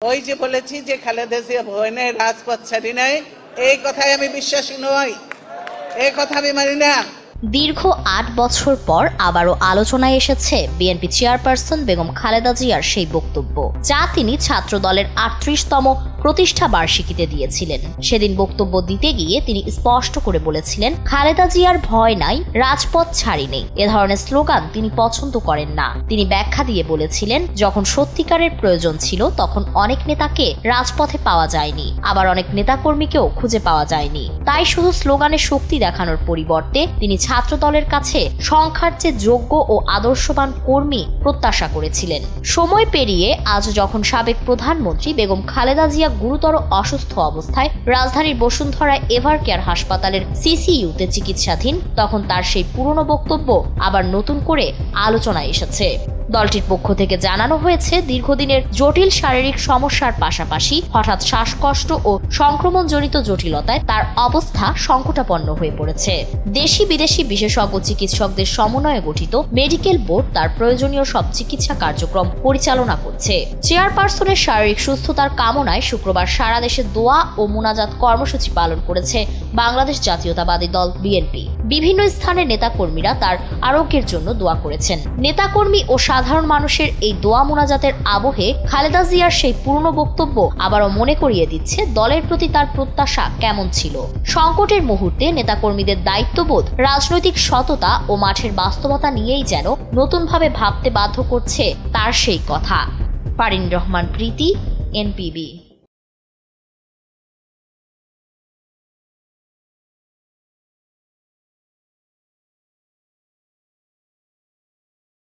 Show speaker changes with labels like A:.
A: ওই যে বলেছি যে খালেদা জিয়া ভয় নেই, রাজপথ ছাড়ি নাই, এই কথায় আমি বিশ্বাসী নই, এই কথা আমি মানি না।
B: দীর্ঘ ৮ বছর পর আবারও আলোচনায় এসেছে বিএনপি চেয়ারপারসন বেগম খালেদা জিয়ার সেই বক্তব্য, যা তিনি ছাত্রদলের ৩৮তম প্রতিষ্ঠা বার্ষিকীতে দিয়েছিলেন। সেদিন বক্তব্য দিতে গিয়ে তিনি স্পষ্ট করে বলেছিলেন, খালেদা জিয়ার ভয় নাই, রাজপথ ছাড়ি নেই। এ ধরনের স্লোগান তিনি পছন্দ করেন না। তিনি ব্যাখ্যা দিয়ে বলেছিলেন, যখন সত্যিকারের প্রয়োজন ছিল তখন অনেক নেতাকে রাজপথে পাওয়া যায়নি, আবার অনেক নেতাকর্মীকেও খুঁজে পাওয়া যায়নি। তাই শুধু স্লোগানে শক্তি দেখানোর পরিবর্তে তিনি ছাত্রদলের কাছে সংখ্যার চেয়ে যোগ্য ও আদর্শবান কর্মী প্রত্যাশা করেছিলেন। সময় পেরিয়ে আজ যখন সাবেক প্রধানমন্ত্রী বেগম খালেদা জিয়া গুরুতর অসুস্থ অবস্থায় রাজধানীর বসুন্ধরা এভার কেয়ার হাসপাতালের সিসিইউতে চিকিৎসাধীন, তখন তার সেই পুরনো বক্তব্য আবার নতুন করে আলোচনায় এসেছে। দলটির পক্ষ থেকে জানানো হয়েছে, দীর্ঘদিনের জটিল শারীরিক সমস্যার পাশাপাশি হঠাৎ শ্বাসকষ্ট ও সংক্রমণজনিত জটিলতায় তার অবস্থা সংকটাপন্ন হয়ে পড়েছে। দেশি বিদেশি বিশেষজ্ঞ চিকিৎসকদের সমন্বয়ে গঠিত মেডিকেল বোর্ড তার প্রয়োজনীয় সব চিকিৎসা কার্যক্রম পরিচালনা করছে। চেয়ারপারসনের শারীরিক সুস্থতার কামনায় শুক্রবার সারা দেশে দোয়া ও মুনাজাত কর্মসূচি পালন করেছে বাংলাদেশ জাতীয়তাবাদী দল বিএনপি। বিভিন্ন স্থানে নেতাকর্মীরা তার আরোগ্যের জন্য দোয়া করেছেন। নেতাকর্মী ও সাধারণ মানুষের এই দোয়া মুনাজাতের আবহে খালেদা জিয়ার সেই পুরনো বক্তব্য আবারও মনে করিয়ে দিচ্ছে দলের প্রতি তার প্রত্যাশা কেমন ছিল। সংকটের মুহূর্তে নেতাকর্মীদের দায়িত্ববোধ, রাজনৈতিক সততা ও মাঠের বাস্তবতা নিয়েই যেন নতুনভাবে ভাবতে বাধ্য করছে তার সেই কথা। ফারিন রহমান প্রীতি, এনপিবি।